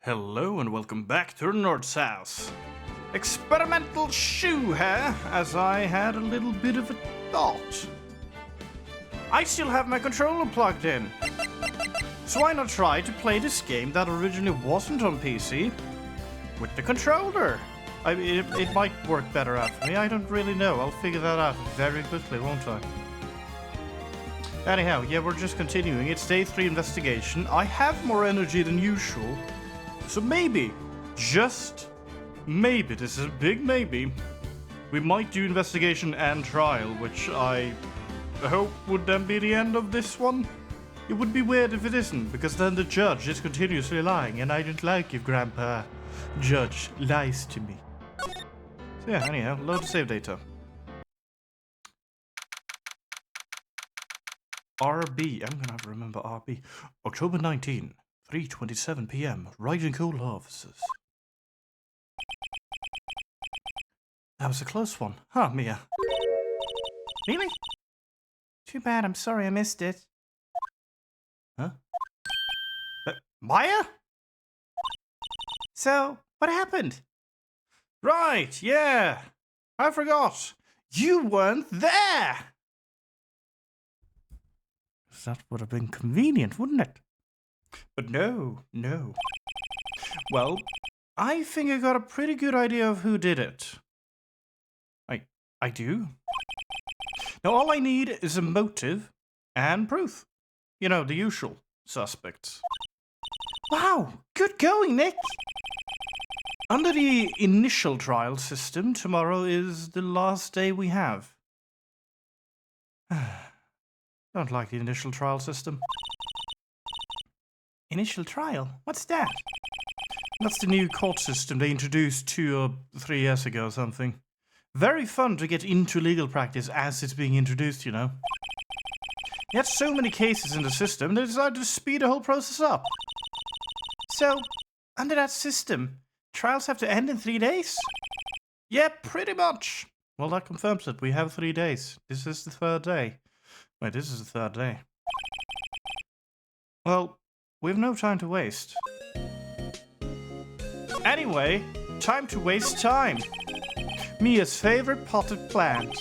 Hello and welcome back to the Nerd's house. Experimental shoe here, as I had a little bit of a thought. I still have my controller plugged in. So why not try to play this game that originally wasn't on PC with the controller? I mean, it might work better out for me, I don't really know. I'll figure that out very quickly, won't I? Anyhow, yeah, we're just continuing. It's day 3 investigation. I have more energy than usual. So maybe, just maybe, this is a big maybe, we might do investigation and trial, which I hope would then be the end of this one. It would be weird if it isn't, because then the judge is continuously lying, and I don't like if Grandpa Judge lies to me. So yeah, anyhow, load save data. RB, I'm gonna have to remember RB. October 19. 3:27 p.m. Riding Cool offices. That was a close one, huh, Mia? Really? Too bad, I'm sorry I missed it. Huh? Maya? So, what happened? Right, yeah. I forgot. You weren't there! That would have been convenient, wouldn't it? But no. Well, I think I got a pretty good idea of who did it. I do. Now all I need is a motive and proof. You know, the usual suspects. Wow, good going, Nick! Under the initial trial system, tomorrow is the last day we have. Don't like the initial trial system. Initial trial? What's that? That's the new court system they introduced 2 or 3 years ago or something. Very fun to get into legal practice as it's being introduced, you know. You had so many cases in the system, they decided to speed the whole process up. So, under that system, trials have to end in 3 days? Yeah, pretty much. Well, that confirms it. We have 3 days. This is the 3rd day. Wait, this is the 3rd day. Well, we've no time to waste. Anyway, time to waste time. Mia's favorite potted plant.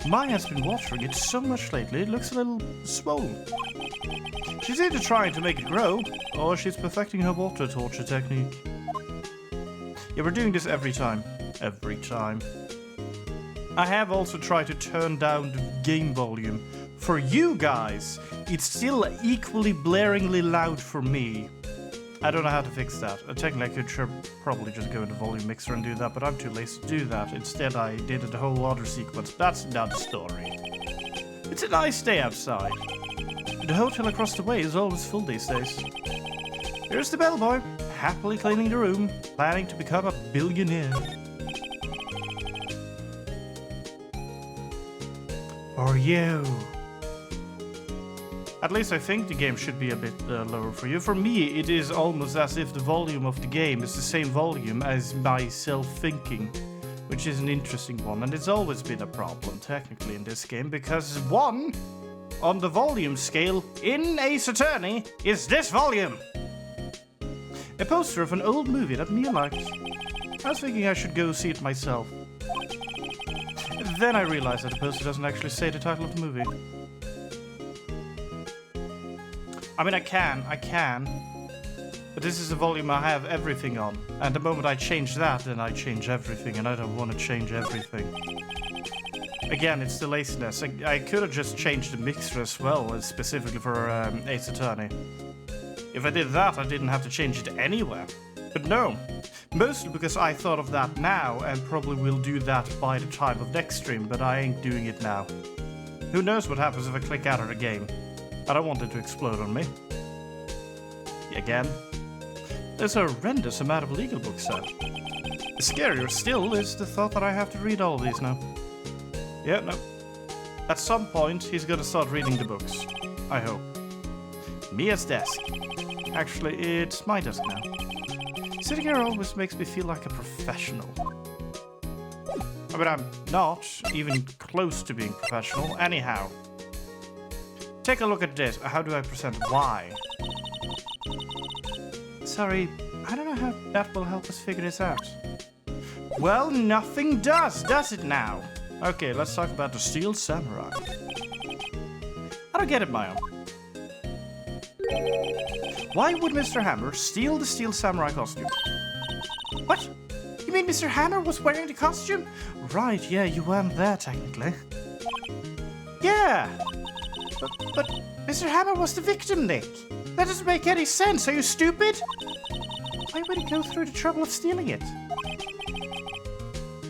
Maya's been watering it so much lately, it looks a little swollen. She's either trying to make it grow, or she's perfecting her water torture technique. Yeah, we're doing this every time. Every time. I have also tried to turn down the game volume. For you guys, it's still equally blaringly loud for me. I don't know how to fix that. Technically, I could probably just go in the volume mixer and do that, but I'm too lazy to do that. Instead, I did the whole other sequence. That's another story. It's a nice day outside. The hotel across the way is always full these days. Here's the bellboy, happily cleaning the room, planning to become a billionaire. For you. At least I think the game should be a bit lower for you. For me, it is almost as if the volume of the game is the same volume as my self-thinking, which is an interesting one, and it's always been a problem, technically, in this game, because 1 on the volume scale in Ace Attorney is this volume! A poster of an old movie that Mia liked. I was thinking I should go see it myself. Then I realized that the poster doesn't actually say the title of the movie. I mean, I can, but this is the volume I have everything on, and the moment I change that, then I change everything, and I don't want to change everything. Again, it's the laziness. I could have just changed the mixer as well, specifically for Ace Attorney. If I did that, I didn't have to change it anywhere. But no, mostly because I thought of that now, and probably will do that by the time of next stream, but I ain't doing it now. Who knows what happens if I click out of the game? I don't want it to explode on me. Again. There's a horrendous amount of legal books out. Scarier still is the thought that I have to read all of these now. Yeah, no. At some point, he's gonna start reading the books. I hope. Mia's desk. Actually, it's my desk now. Sitting here always makes me feel like a professional. I mean, I'm not even close to being professional, anyhow. Take a look at this. How do I present why? Sorry, I don't know how that will help us figure this out. Well, nothing does it now? Okay, let's talk about the Steel Samurai. I don't get it, Maya. Why would Mr. Hammer steal the Steel Samurai costume? What? You mean Mr. Hammer was wearing the costume? Right, yeah, you weren't there, technically. Yeah! But Mr. Hammer was the victim, Nick. That doesn't make any sense. Are you stupid? Why would he go through the trouble of stealing it?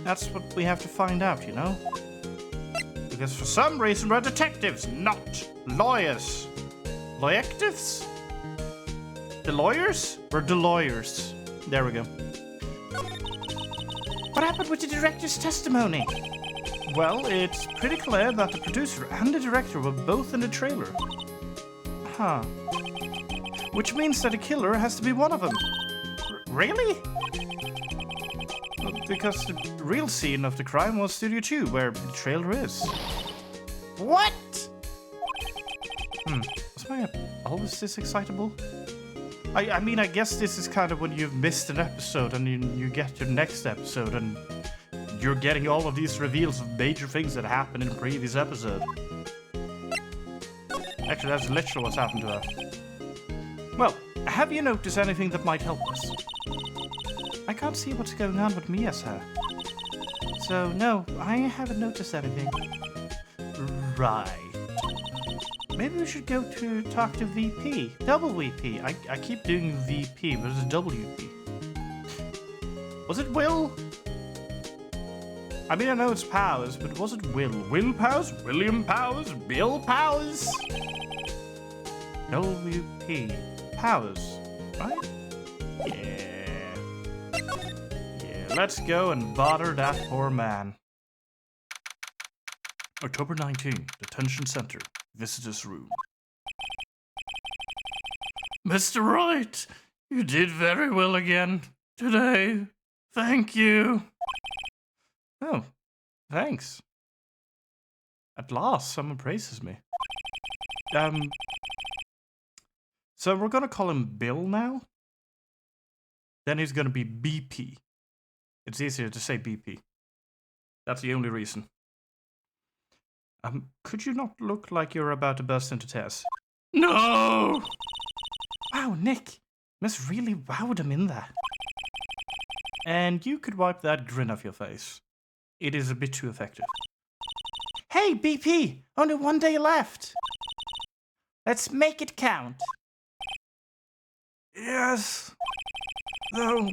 That's what we have to find out, you know? Because for some reason we're detectives, not lawyers. Lawyectives? The lawyers? We're the lawyers. There we go. What happened with the director's testimony? Well, it's pretty clear that the producer and the director were both in the trailer. Huh. Which means that the killer has to be one of them. Really? Because the real scene of the crime was Studio 2, where the trailer is. What? Was Maya always this excitable? I mean, I guess this is kind of when you've missed an episode and you get your next episode and you're getting all of these reveals of major things that happened in the previous episode. Actually, that's literally what's happened to her. Well, have you noticed anything that might help us? I can't see what's going on with Mia's hair. So, no, I haven't noticed anything. Right. Maybe we should go to talk to VP. Double VP. I keep doing VP, but it's WP. Was it Will? I mean, I know it's Powers, but was it Will? Will Powers? William Powers? Bill Powers? WP. Powers, right? Yeah. Yeah, let's go and bother that poor man. October 19, Detention Center. Visitor's room. Mr. Wright, you did very well again today. Thank you. Oh, thanks. At last, someone praises me. So we're gonna call him Bill now. Then he's gonna be BP. It's easier to say BP. That's the only reason. Could you not look like you're about to burst into tears? No! Wow, Nick. Must really wowed him in there. And you could wipe that grin off your face. It is a bit too effective. Hey, BP! Only one day left! Let's make it count. Yes. Though,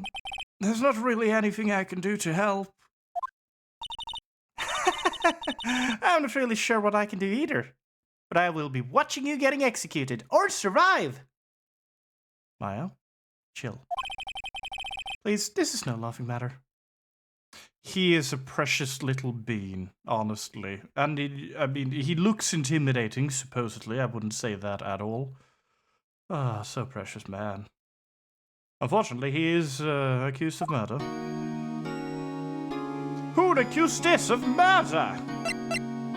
there's not really anything I can do to help. I'm not really sure what I can do either. But I will be watching you getting executed, or survive! Maya, chill. Please, this is no laughing matter. He is a precious little bean, honestly. And he looks intimidating, supposedly. I wouldn't say that at all. Ah, so precious man. Unfortunately, he is accused of murder. Who'd accuse this of murder?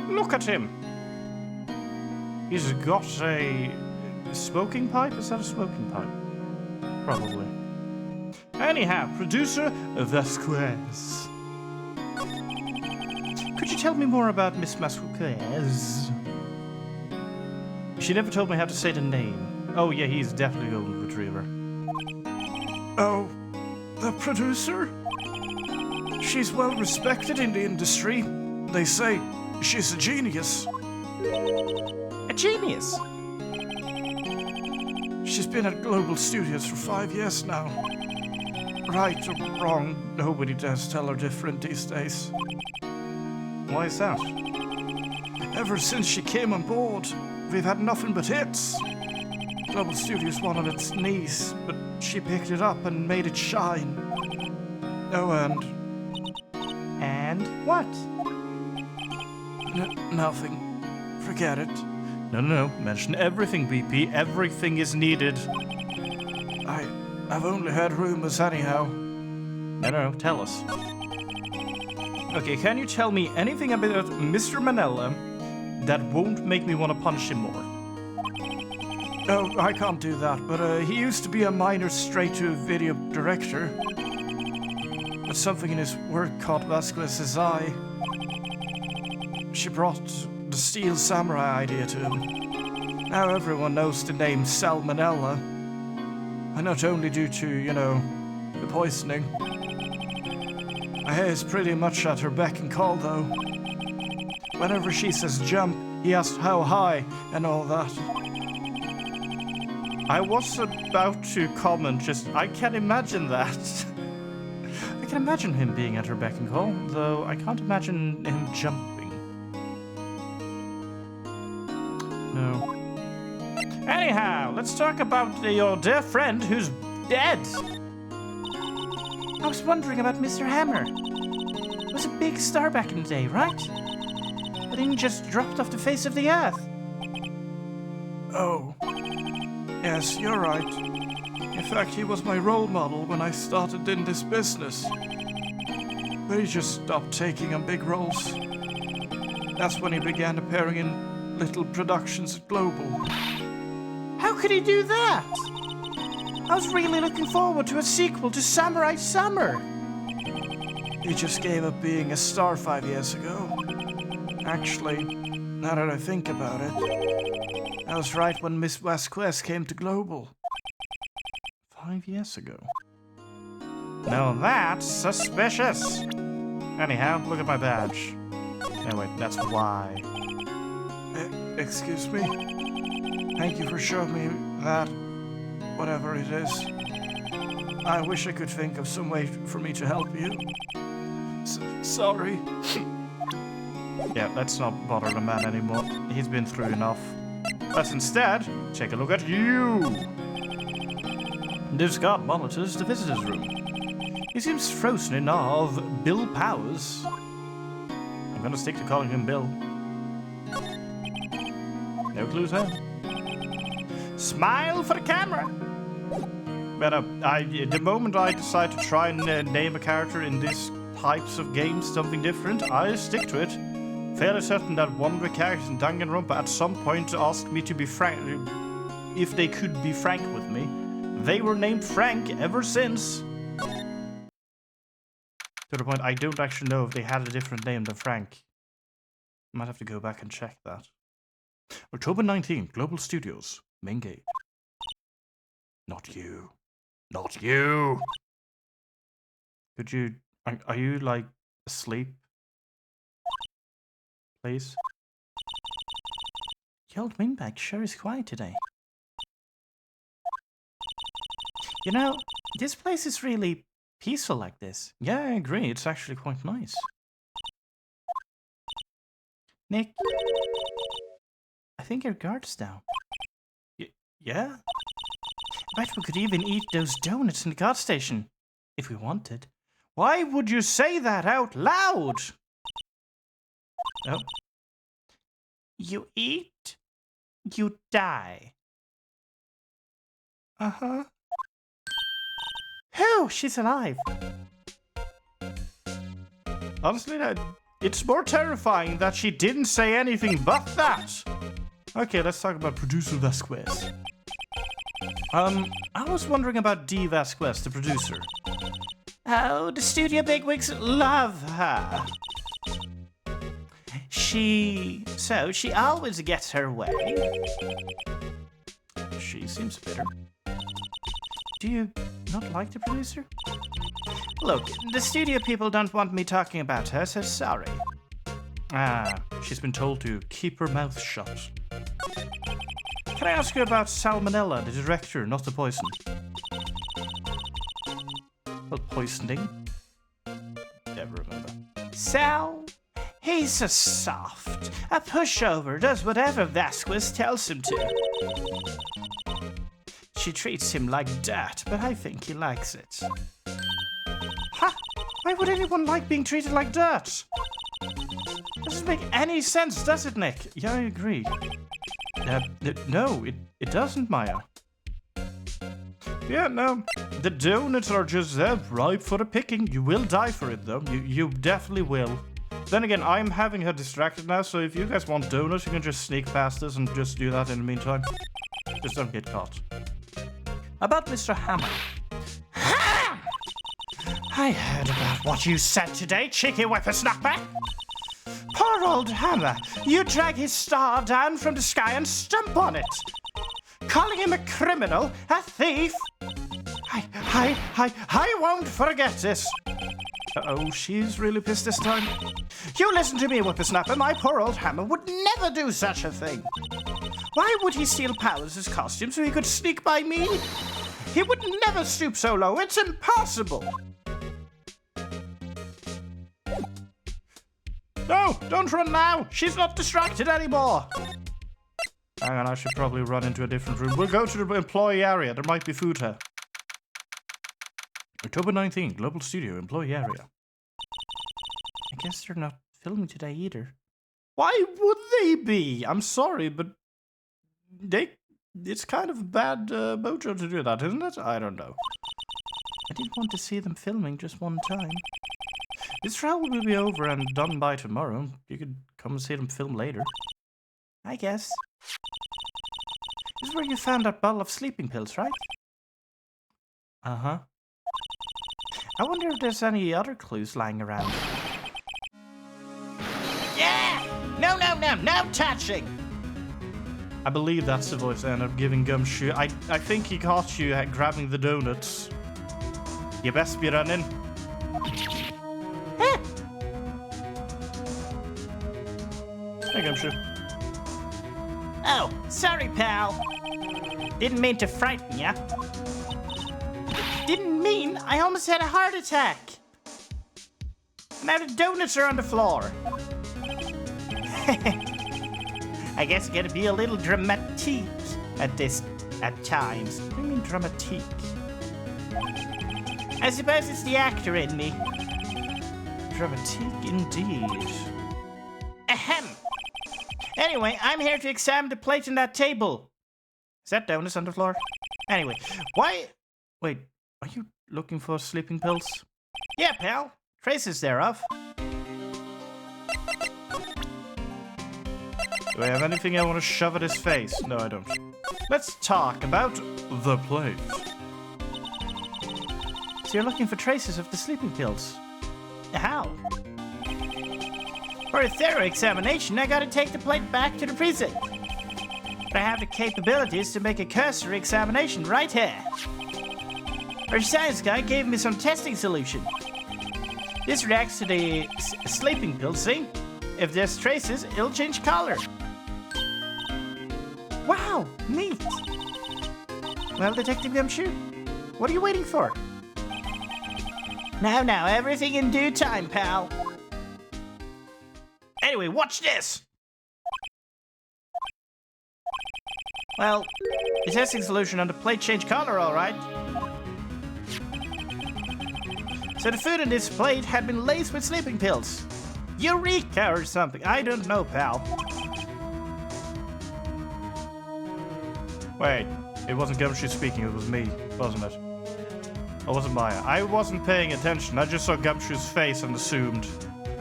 Look at him. He's got a smoking pipe? Is that a smoking pipe? Probably. Anyhow, producer Vasquez. Could you tell me more about Miss Vasquez? She never told me how to say the name. Oh yeah, he's definitely a golden retriever. Oh, the producer? She's well respected in the industry. They say she's a genius. A genius? She's been at Global Studios for 5 years now. Right or wrong, nobody dares tell her different these days. Why is that? Ever since she came on board, we've had nothing but hits. Global Studios won on its knees, but she picked it up and made it shine. Oh, and what? Nothing. Forget it. No. Mention everything, BP. Everything is needed. I've only heard rumors anyhow. No. Tell us. Okay, can you tell me anything about Mr. Manella that won't make me want to punch him more? Oh, I can't do that, but he used to be a minor straight-to-video director. But something in his work caught Vasquez's eye. She brought the Steel Samurai idea to him. Now everyone knows the name Salmonella. And not only due to, you know, the poisoning. My hair is pretty much at her beck and call, though. Whenever she says jump, he asks how high and all that. I was about to comment, I can imagine that. I can imagine him being at her beck and call, though I can't imagine him jumping. No. Anyhow, let's talk about your dear friend who's dead. I was wondering about Mr. Hammer. He was a big star back in the day, right? But then he just dropped off the face of the earth. Oh. Yes, you're right. In fact, he was my role model when I started in this business. But he just stopped taking on big roles. That's when he began appearing in little productions at Global. How could he do that? I was really looking forward to a sequel to Samurai Summer. He just gave up being a star 5 years ago. Actually, now that I think about it, that was right when Miss Vasquez came to Global. 5 years ago. Now that's suspicious. Anyhow, look at my badge. No, wait, that's Y. Excuse me? Thank you for showing me that, whatever it is. I wish I could think of some way for me to help you. Sorry. Yeah, let's not bother the man anymore. He's been through enough. Let's instead take a look at you. This guard monitors the visitor's room. He seems frozen in awe of Bill Powers. I'm gonna stick to calling him Bill. No clues here. Smile for the camera! But the moment I decide to try and name a character in these types of games something different, I stick to it. Fairly certain that one of the characters in Danganronpa at some point asked me to be frank, if they could be frank with me. They were named Frank ever since. To the point I don't actually know if they had a different name than Frank. Might have to go back and check that. October 19th, Global Studios, main gate. Not you. Not you! Could you... Are you, like, asleep? Please? The old windbag sure is quiet today. You know, this place is really peaceful like this. Yeah, I agree. It's actually quite nice. Nick? I think your guard's down. Yeah? I bet we could even eat those donuts in the guard station. If we wanted. Why would you say that out loud? Oh. You eat, you die. Uh-huh. Oh, she's alive. Honestly, it's more terrifying that she didn't say anything but that. Okay, let's talk about producer Vasquez. I was wondering about Dee Vasquez, the producer. Oh, the studio bigwigs love her. She always gets her way. She seems bitter. Do you not like the producer? Look, the studio people don't want me talking about her, so sorry. Ah, she's been told to keep her mouth shut. Can I ask you about Salmonella, the director, not the poison? Well, poisoning? Never remember. Sal? He's a soft. A pushover, does whatever Vasquez tells him to. She treats him like dirt, but I think he likes it. Huh? Why would anyone like being treated like dirt? Doesn't make any sense, does it, Nick? Yeah, I agree. No, it doesn't, Maya. Yeah, no. The donuts are just ripe for the picking. You will die for it, though. You definitely will. Then again, I'm having her distracted now, so if you guys want donuts, you can just sneak past us and just do that in the meantime. Just don't get caught. About Mr. Hammer. I heard about what you said today, cheeky whippersnapper. Poor old Hammer. You drag his star down from the sky and stomp on it. Calling him a criminal, a thief. I won't forget this. Uh-oh, she's really pissed this time. You listen to me, whippersnapper. My poor old Hammer would never do such a thing. Why would he steal Powers' costume so he could sneak by me? He would never stoop so low. It's impossible. No, don't run now. She's not distracted anymore. Hang on, I should probably run into a different room. We'll go to the employee area. There might be food here. October 19th, Global Studio, employee area. I guess they're not filming today either. Why would they be? I'm sorry, but it's kind of a bad mojo to do that, isn't it? I don't know. I did want to see them filming just one time. This trial will be over and done by tomorrow. You could come and see them film later. I guess. This is where you found that bottle of sleeping pills, right? Uh-huh. I wonder if there's any other clues lying around. Yeah! No touching! I believe that's the voice I ended up giving Gumshoe. I think he caught you at grabbing the donuts. You best be running. Hey, Gumshoe. Oh, sorry, pal. Didn't mean to frighten ya. Didn't mean. I almost had a heart attack. Now the donuts are on the floor. I guess you gotta be a little dramatique at times. What do you mean dramatique? I suppose it's the actor in me. Dramatique indeed. Ahem. Anyway, I'm here to examine the plate on that table. Is that donuts on the floor? Anyway, why... Wait, are you looking for sleeping pills? Yeah, pal. Traces thereof. Do I have anything I want to shove at his face? No, I don't. Let's talk about the plate. So you're looking for traces of the sleeping pills? How? For a thorough examination, I gotta take the plate back to the precinct. But I have the capabilities to make a cursory examination right here. Our science guy gave me some testing solution. This reacts to the sleeping pill, see? If there's traces, it'll change color. Wow, neat. Well, Detective Gumshoe, what are you waiting for? Now, everything in due time, pal. Anyway, watch this! Well, the testing solution on the plate changed color, alright. So the food in this plate had been laced with sleeping pills. Eureka or something. I don't know, pal. Wait, it wasn't Gumshoe speaking, it was me, wasn't it? Or was it Maya? I wasn't paying attention, I just saw Gumshoe's face and assumed.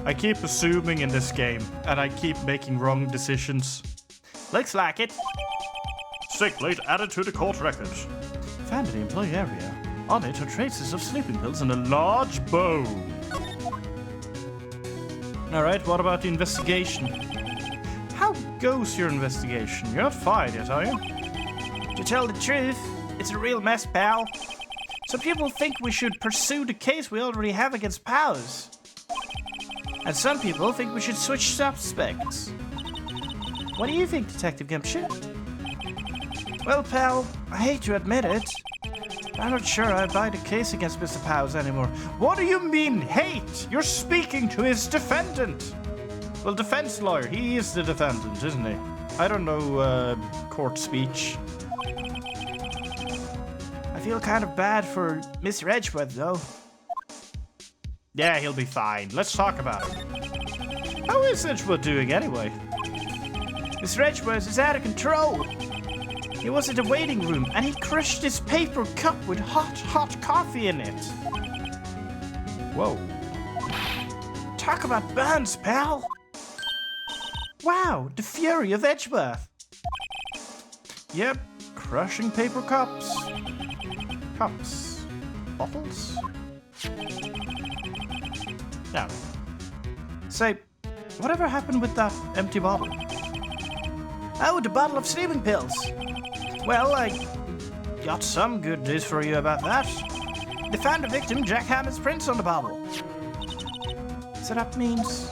I keep assuming in this game, and I keep making wrong decisions. Looks like it. Sick plate added to the court records. Found in the employee area. On it are traces of sleeping pills and a large bone. Alright, what about the investigation? How goes your investigation? You're not fired yet, are you? To tell the truth, it's a real mess, pal. Some people think we should pursue the case we already have against Powers. And some people think we should switch suspects. What do you think, Detective Gumshoe? Well, pal, I hate to admit it. I'm not sure I buy the case against Mr. Powers anymore. What do you mean, hate? You're speaking to his defendant. Well, defense lawyer, he is the defendant, isn't he? I don't know, court speech. I feel kind of bad for Mr. Edgeworth, though. Yeah, he'll be fine. Let's talk about it. How is Edgeworth doing, anyway? Mr. Edgeworth is out of control. He was in the waiting room, and he crushed his paper cup with hot coffee in it. Whoa. Talk about burns, pal. Wow, the fury of Edgeworth. Yep, crushing paper cups. Cups. Bottles? Now, say, whatever happened with that empty bottle? Oh, the bottle of sleeping pills. Well, I got some good news for you about that. They found the victim, Jack Hammond's prints on the bottle. So that means...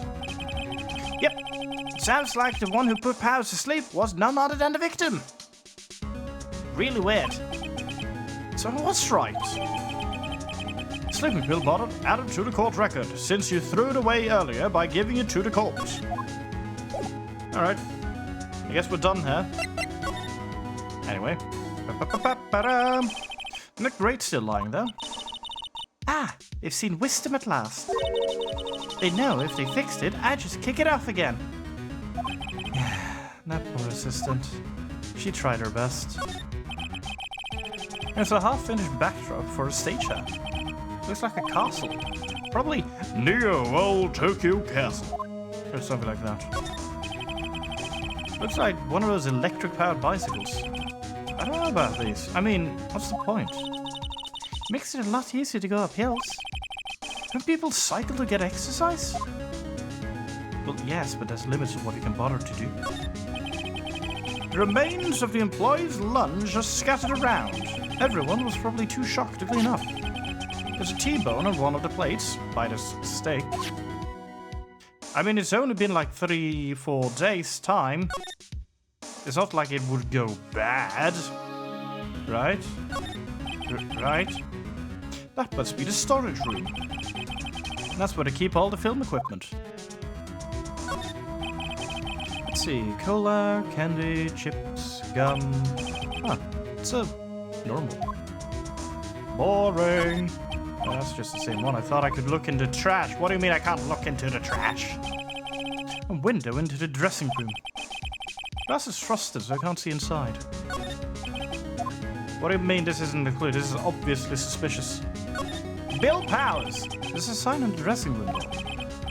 Yep, sounds like the one who put Powers to sleep was none other than the victim. Really weird. So what's right? Sleeping pill bottle added to the court record, since you threw it away earlier by giving it to the court. Alright. I guess we're done here. Anyway. Not great still lying there. Ah, they've seen wisdom at last. They know if they fixed it, I'd just kick it off again. That poor assistant. She tried her best. There's a half-finished backdrop for a stage hat. Looks like a castle. Probably Neo Old Tokyo Castle. Or something like that. Looks like one of those electric-powered bicycles. I don't know about these. I mean, what's the point? Makes it a lot easier to go up hills. Don't people cycle to get exercise? Well, yes, but there's limits to what you can bother to do. The remains of the employee's lunch are scattered around. Everyone was probably too shocked to clean up. There's a T-bone on one of the plates, by the steak. I mean, it's only been like 3-4 days' time. It's not like it would go bad. Right? Right? That must be the storage room. That's where they keep all the film equipment. Let's see. Cola, candy, chips, gum. Huh. It's a normal. Boring. Oh, that's just the same one. I thought I could look into trash. What do you mean I can't look into the trash? A window into the dressing room. Glass is frosted, so I can't see inside. What do you mean this isn't included? This is obviously suspicious. Bill Powers! There's a sign on the dressing room.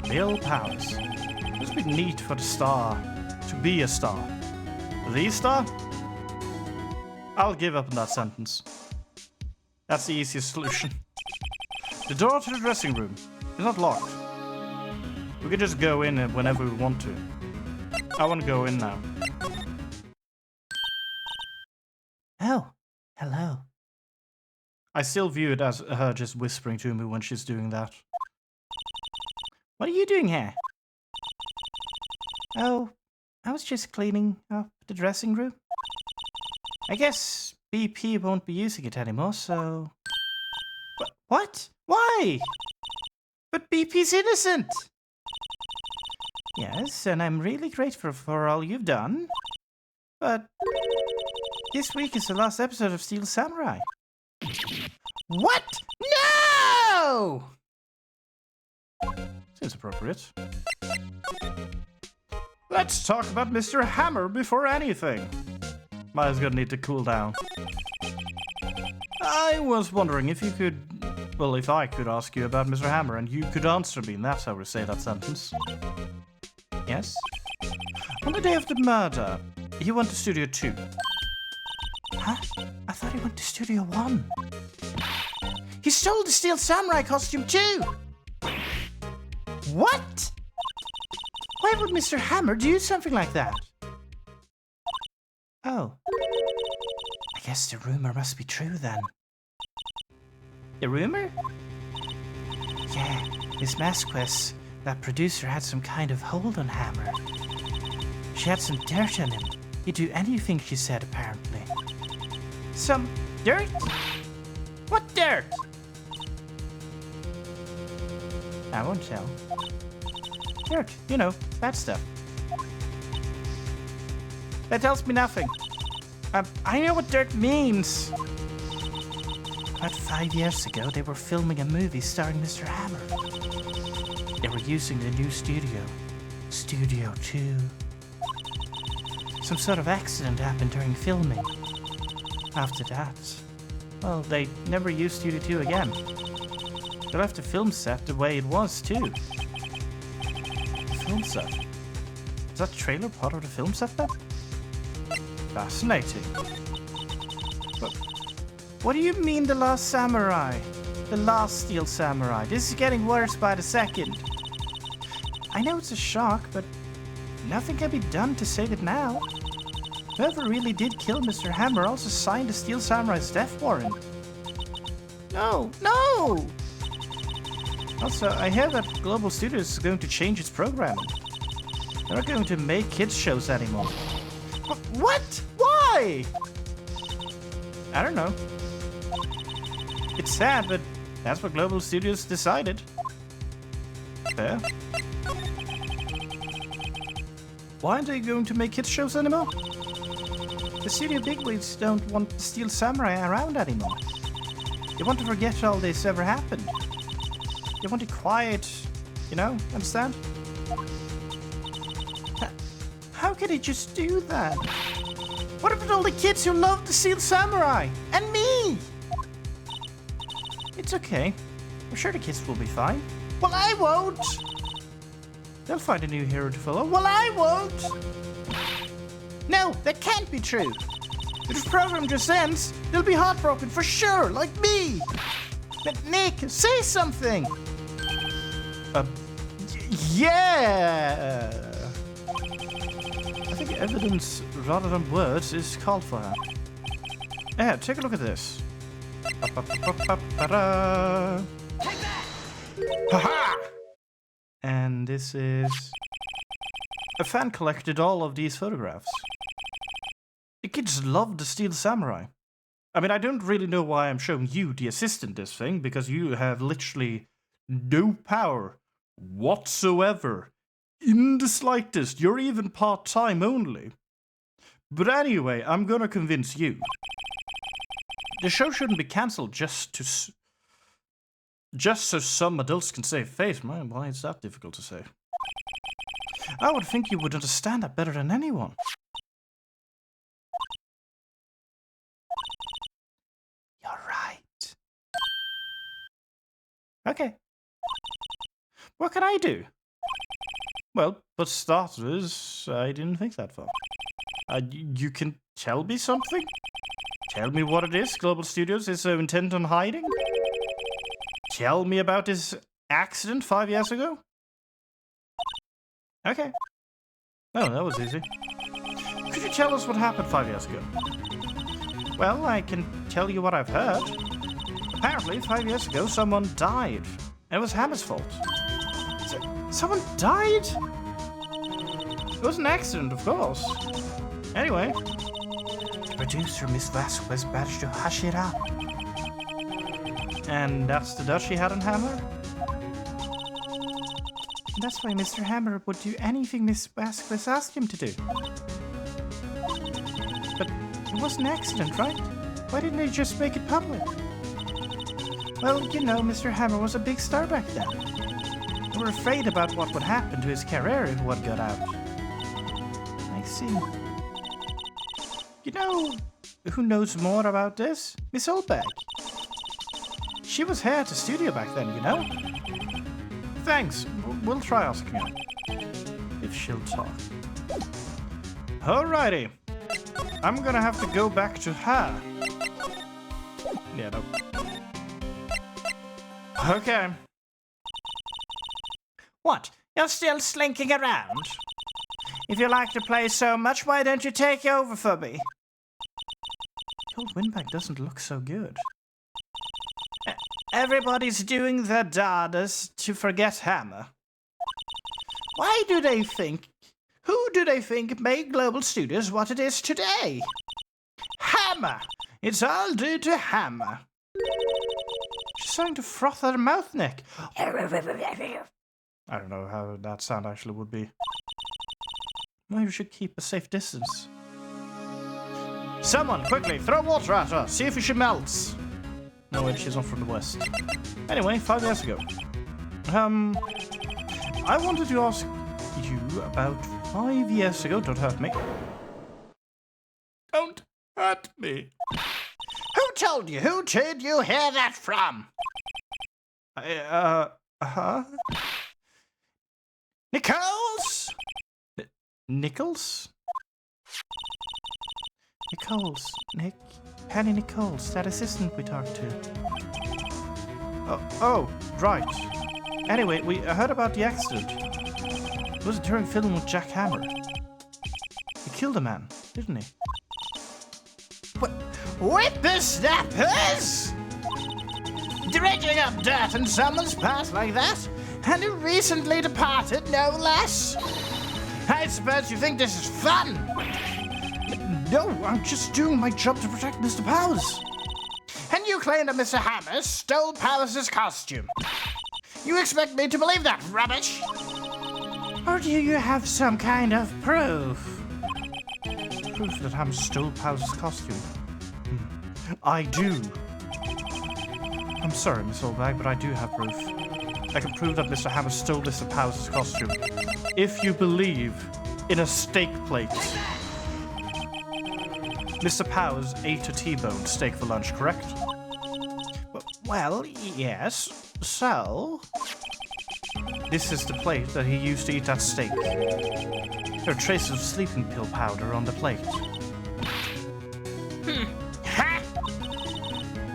Bill Powers. This would be neat for the star to be a star. The star? I'll give up on that sentence. That's the easiest solution. The door to the dressing room is not locked. We can just go in whenever we want to. I want to go in now. Oh, hello. I still view it as her just whispering to me when she's doing that. What are you doing here? Oh, I was just cleaning up the dressing room. I guess BP won't be using it anymore, so... What? Why? But BP's innocent! Yes, and I'm really grateful for all you've done. But... this week is the last episode of Steel Samurai. What? No! Seems appropriate. Let's talk about Mr. Hammer before anything. Maya's gonna need to cool down. I was wondering if you could... well, if I could ask you about Mr. Hammer and you could answer me, and that's how we say that sentence. Yes? On the day of the murder, he went to Studio 2. Huh? I thought he went to Studio 1. He stole the Steel Samurai costume too! What? Why would Mr. Hammer do something like that? Oh. I guess the rumor must be true then. The rumor? Yeah, Miss Masquez, that producer had some kind of hold on Hammer. She had some dirt on him. He'd do anything she said, apparently. Some dirt? What dirt? I won't tell. Dirt, you know, bad stuff. That tells me nothing. I know what dirt means. About 5 years ago, they were filming a movie starring Mr. Hammer. They were using the new studio, Studio 2. Some sort of accident happened during filming. After that, well, they never used Studio 2 again. They left the film set the way it was, too. The film set? Is that trailer part of the film set then? Fascinating. What do you mean the last samurai? The last steel samurai. This is getting worse by the second. I know it's a shock, but nothing can be done to save it now. Whoever really did kill Mr. Hammer also signed the Steel Samurai's death warrant. No, no! Also, I hear that Global Studios is going to change its programming. They're not going to make kids shows anymore. What? Why? I don't know. It's sad, but that's what Global Studios decided. Fair. Why aren't they going to make kids shows anymore? The studio bigwigs don't want the Steel Samurai around anymore. They want to forget all this ever happened. They want it quiet, you know, understand? How can they just do that? What about all the kids who love the Steel Samurai? And me? It's okay. I'm sure the kids will be fine. Well, I won't! They'll find a new hero to follow. Well, I won't! No, that can't be true. If this program just ends, they'll be heartbroken for sure, like me! But Nick, say something! Yeah! I think evidence rather than words is called for her. Yeah, take a look at this. Ha-ha! And this is... A fan collected all of these photographs. The kids love the Steel Samurai. I mean, I don't really know why I'm showing you, the assistant, this thing, because you have literally no power whatsoever. In the slightest. You're even part-time only. But anyway, I'm gonna convince you. The show shouldn't be cancelled just so some adults can save face. Man, why is that difficult to say? I would think you would understand that better than anyone. You're right. Okay. What can I do? Well, for starters, I didn't think that far. You can tell me something? Tell me what it is Global Studios is so intent on hiding? Tell me about this accident 5 years ago? Okay. Oh, that was easy. Could you tell us what happened 5 years ago? Well, I can tell you what I've heard. Apparently, 5 years ago, someone died. And it was Hammer's fault. Someone died? It was an accident, of course. Anyway. Producer Miss Vasquez managed to hush it up. And that's the does she had on Hammer? That's why Mr. Hammer would do anything Miss Vasquez asked him to do. But it was an accident, right? Why didn't they just make it public? Well, you know, Mr. Hammer was a big star back then. They were afraid about what would happen to his career if one got out. I see. You know who knows more about this? Miss Oldbeck. She was here at the studio back then, you know? Thanks. We'll try asking her. If she'll talk. Alrighty. I'm gonna have to go back to her. Yeah, no. Okay. What? You're still slinking around? If you like to play so much, why don't you take over for me? The old windbag doesn't look so good. Everybody's doing their darndest to forget Hammer. Why do they think... Who do they think made Global Studios what it is today? Hammer! It's all due to Hammer. She's starting to froth her mouth, Nick. I don't know how that sound actually would be. Maybe we should keep a safe distance. Someone, quickly, throw water at her. See if she melts. No, wait, she's not from the West. Anyway, 5 years ago. I wanted to ask you about 5 years ago. Don't hurt me. Don't hurt me. Who told you? Who did you hear that from? Nichols? Nichols? Nichols, Nick. Penny Nichols, that assistant we talked to. Oh, right. Anyway, we heard about the accident. It was during filming with Jack Hammer. He killed a man, didn't he? Whippersnappers! Dredging up dirt in someone's past like that? And who recently departed, no less? I suppose you think this is fun? No, I'm just doing my job to protect Mr. Powers. And you claim that Mr. Hammer stole Powers' costume. You expect me to believe that rubbish? Or do you have some kind of proof? Proof that Hammer stole Powers' costume? I do. I'm sorry, Miss Oldbag, but I do have proof. I can prove that Mr. Hammer stole Mr. Powers' costume. If you believe in a steak plate. Mr. Powers ate a T-bone steak for lunch, correct? Well, yes. So? This is the plate that he used to eat that steak. There are traces of sleeping pill powder on the plate. Ha!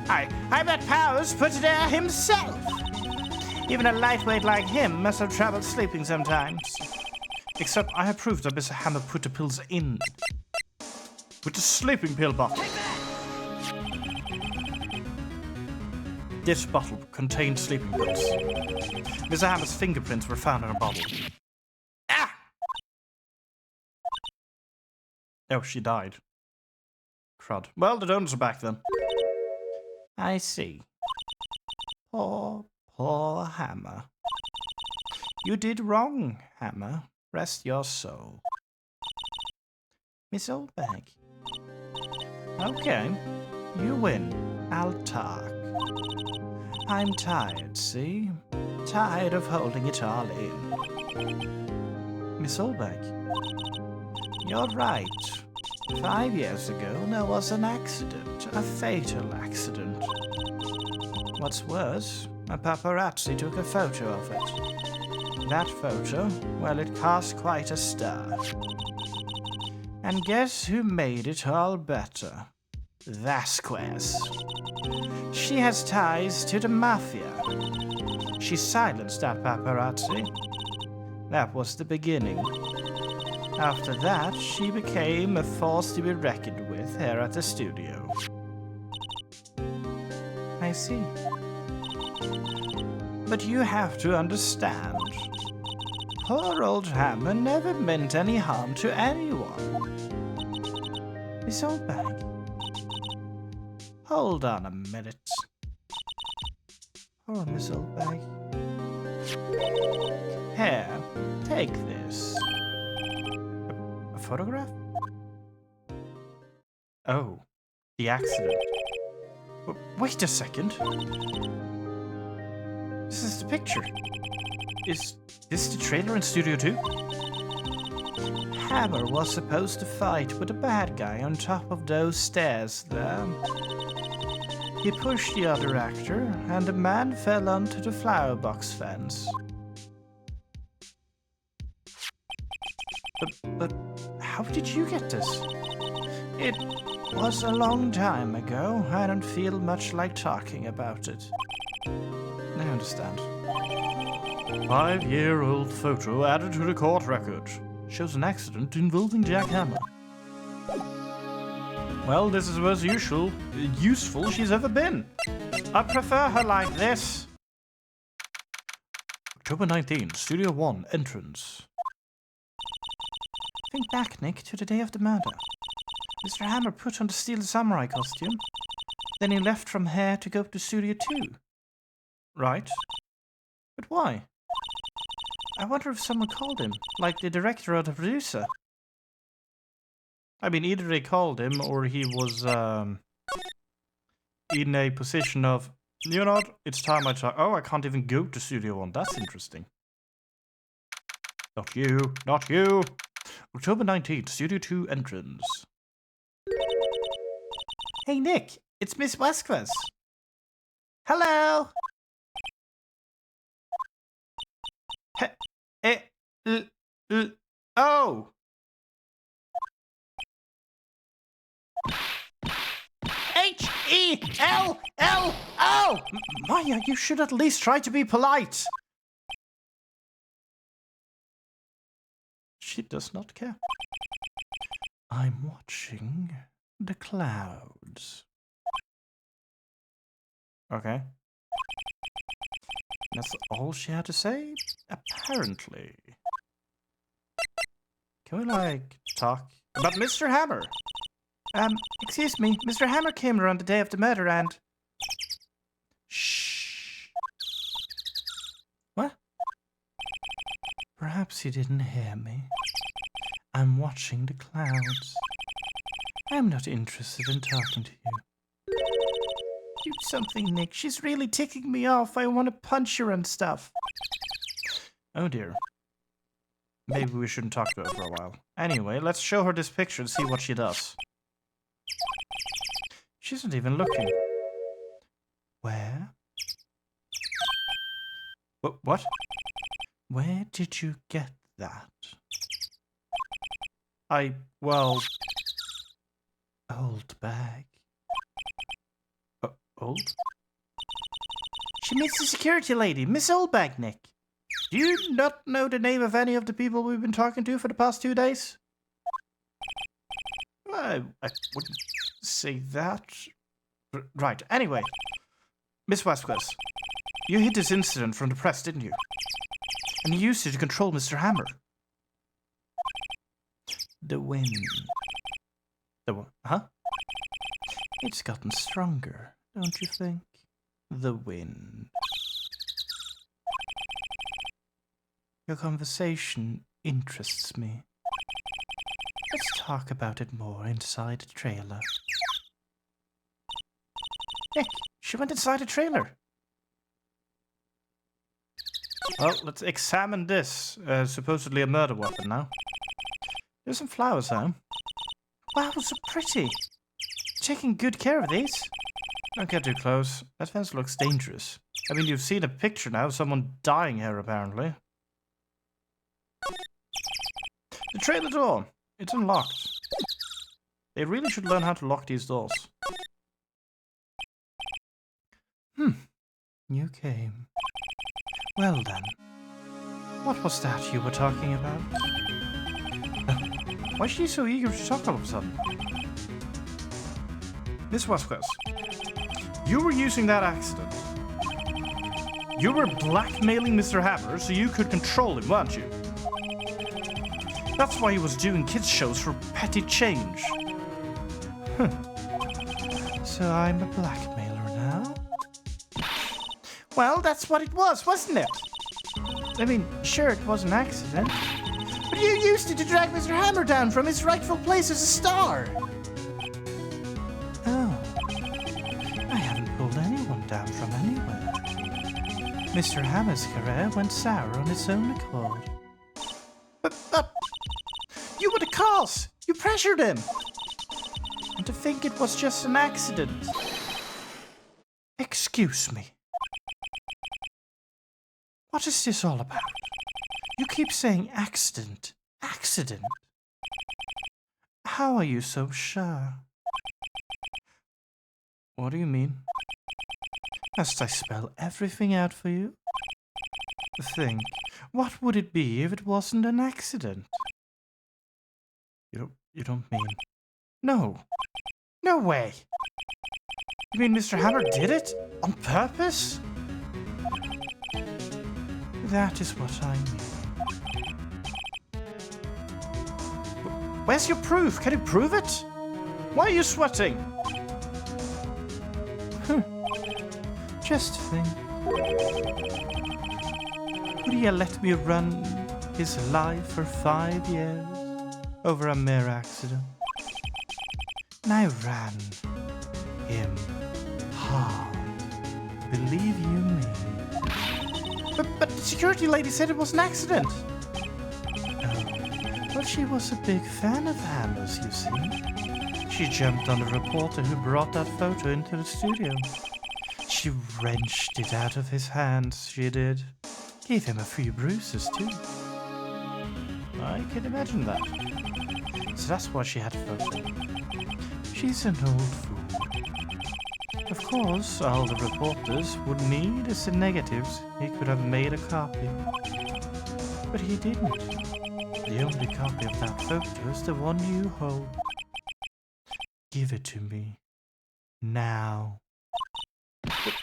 I bet Powers put it there himself. Even a lightweight like him must have trouble sleeping sometimes. Except I have proof that Mr. Hammer put the pills in. With the sleeping pill bottle. This bottle contained sleeping pills. Mr. Hammer's fingerprints were found in a bottle. Ah! Oh, she died. Crud. Well, the donuts are back then. I see. Poor Hammer. You did wrong, Hammer. Rest your soul. Miss Oldbag. Okay, you win. I'll talk. I'm tired, see? Tired of holding it all in. Miss Oldbag. You're right. 5 years ago, there was an accident. A fatal accident. What's worse, a paparazzi took a photo of it. That photo, well, it caused quite a stir. And guess who made it all better? Vasquez. She has ties to the mafia. She silenced that paparazzi. That was the beginning. After that, she became a force to be reckoned with here at the studio. I see. But you have to understand. Poor old Hammer never meant any harm to anyone. Miss Oldbag. Hold on a minute. Poor Miss Oldbag. Here, take this. A photograph? Oh, the accident. Wait a second. This is the picture. Is this the trailer in Studio 2? Hammer was supposed to fight with a bad guy on top of those stairs there. He pushed the other actor, and the man fell onto the flower box fence. But how did you get this? It was a long time ago. I don't feel much like talking about it. I understand. 5-year-old photo added to the court record. Shows an accident involving Jack Hammer. Well, this is the most useful she's ever been. I prefer her like this. October 19, Studio 1, entrance. Think back, Nick, to the day of the murder. Mr. Hammer put on the steel samurai costume. Then he left from here to go to Studio 2. Right. But why? I wonder if someone called him, like the director or the producer. I mean, either they called him or he was in a position of, you know what, it's time I talk. Oh, I can't even go to Studio 1. That's interesting. Not you, not you. October 19th, Studio 2 entrance. Hey, Nick, it's Miss Vasquez. Hello. Oh. Hey, No! Maya, you should at least try to be polite. She does not care. I'm watching the clouds. Okay. That's all she had to say? Apparently. Can we, like, talk about Mr. Hammer? Excuse me. Mr. Hammer came around the day of the murder and... Shh. What? Perhaps you didn't hear me. I'm watching the clouds. I'm not interested in talking to you. Do something, Nick. She's really ticking me off. I want to punch her and stuff. Oh dear. Maybe we shouldn't talk to her for a while. Anyway, let's show her this picture and see what she does. She's not even looking. Where? What? Where did you get that? Well... Old bag. Old? She meets the security lady, Miss Oldbag, Nick. Do you not know the name of any of the people we've been talking to for the past 2 days? I wouldn't say that. Right, anyway. Miss Vasquez, you hid this incident from the press, didn't you? And you used it to control Mr. Hammer. The wind. The what? Huh? It's gotten stronger, don't you think? The wind. Your conversation interests me. Let's talk about it more inside the trailer. Nick, she went inside the trailer. Well, let's examine this. Supposedly a murder weapon now. There's some flowers now. Wow, so pretty. Taking good care of these. Don't get too close. That fence looks dangerous. I mean, you've seen a picture now of someone dying here, apparently. The trailer door. It's unlocked. They really should learn how to lock these doors. You came. Well then. What was that you were talking about? Why is she so eager to talk all of a sudden? Miss Vasquez, you were using that accident. You were blackmailing Mr. Hammer so you could control him, weren't you? That's why he was doing kids' shows for petty change. So I'm a blackmailer now? Well, that's what it was, wasn't it? I mean, sure, it was an accident. But you used it to drag Mr. Hammer down from his rightful place as a star. Oh. I haven't pulled anyone down from anywhere. Mr. Hammer's career went sour on its own accord. But... You were the cause! You pressured him! And to think it was just an accident. Excuse me. What is this all about? You keep saying accident. Accident? How are you so sure? What do you mean? Must I spell everything out for you? Think, what would it be if it wasn't an accident? You don't mean... No. No way. You mean Mr. Hammer did it? On purpose? That is what I mean. Where's your proof? Can you prove it? Why are you sweating? Just think. Would he let me run his life for 5 years over a mere accident? And I ran him hard. Believe you me. But the security lady said it was an accident. Oh, but she was a big fan of Hammer's, you see. She jumped on the reporter who brought that photo into the studio. She wrenched it out of his hands, she did. Gave him a few bruises, too. I can imagine that. So that's why she had a photo. She's an old fool. Of course, all the reporters would need is the negatives. He could have made a copy. But he didn't. The only copy of that photo is the one you hold. Give it to me. Now.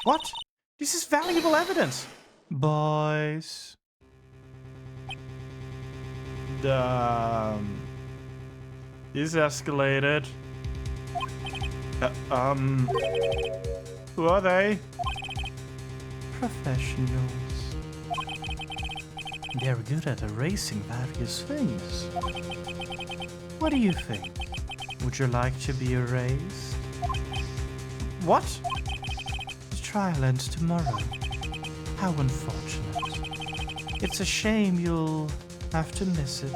What? This is valuable evidence. Boys. This escalated. Who are they? Professionals. They're good at erasing various things. What do you think? Would you like to be erased? What? The trial ends tomorrow. How unfortunate. It's a shame you'll have to miss it.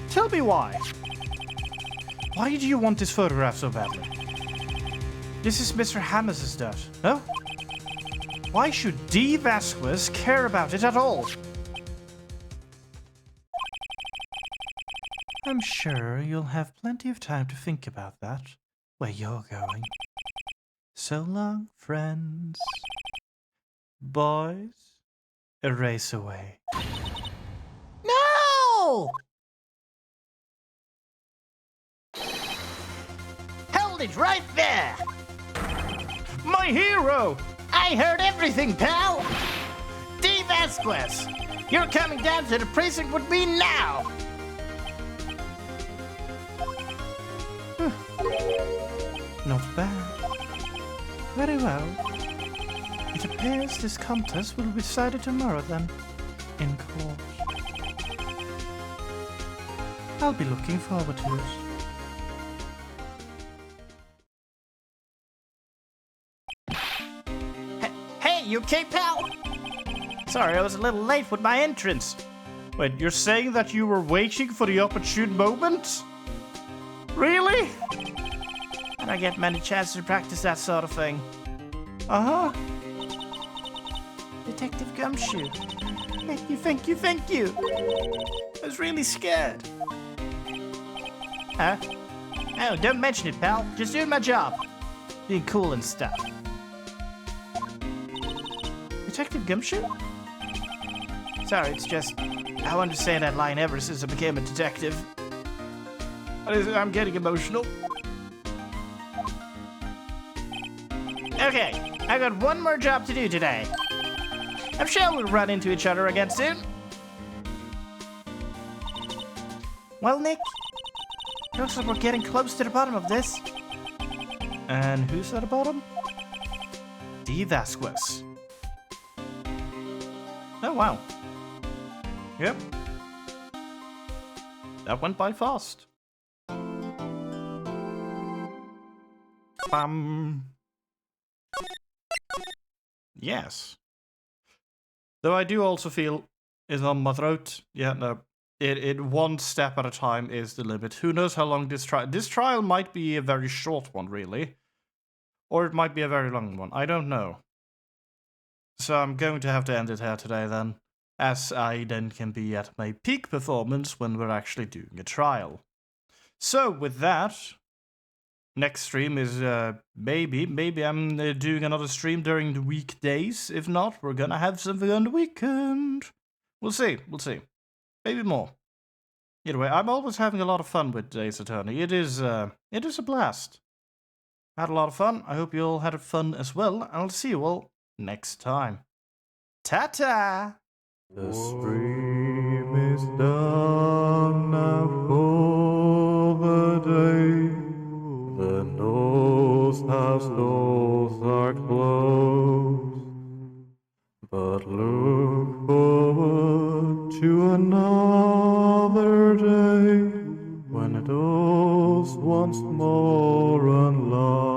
Tell me why. Why do you want this photograph so badly? This is Mr. Hammers's dirt, no? Why should D. Vasquez care about it at all? I'm sure you'll have plenty of time to think about that, where you're going. So long, friends. Boys, erase away. No! Hold it right there! My hero! I heard everything, pal! D. Vasquez, you're coming down to the precinct with me now! Not bad. Very well. It appears this contest will be decided tomorrow then, in court. I'll be looking forward to it. Hey, you okay, pal? Sorry, I was a little late with my entrance. Wait, you're saying that you were waiting for the opportune moment? Really? I don't get many chances to practice that sort of thing. Uh-huh. Detective Gumshoe. Thank you. I was really scared. Huh? Oh, don't mention it, pal. Just doing my job. Being cool and stuff. Detective Gumshoe? Sorry, it's just... I wanted to say that line ever since I became a detective. I'm getting emotional. Okay, I got one more job to do today. I'm sure we'll run into each other again soon. Well, Nick, looks like we're getting close to the bottom of this. And who's at the bottom? D. Vasquez. Oh, wow. Yep. That went by fast. Yes. Though I do also feel it's on my throat. Yeah, no. It one step at a time is the limit. Who knows how long this trial might be a very short one, really. Or it might be a very long one. I don't know. So I'm going to have to end it here today then. As I then can be at my peak performance when we're actually doing a trial. So with that, next stream is maybe I'm doing another stream during the weekdays. If not, we're gonna have something on the weekend. We'll see. Maybe more. Either way, I'm always having a lot of fun with Ace Attorney. It is a blast. Had a lot of fun. I hope you all had fun as well. And I'll see you all next time. Ta-ta! The stream is done now for the day. The Nose House doors are closed. But look forward to another day when it goes once more unlocked.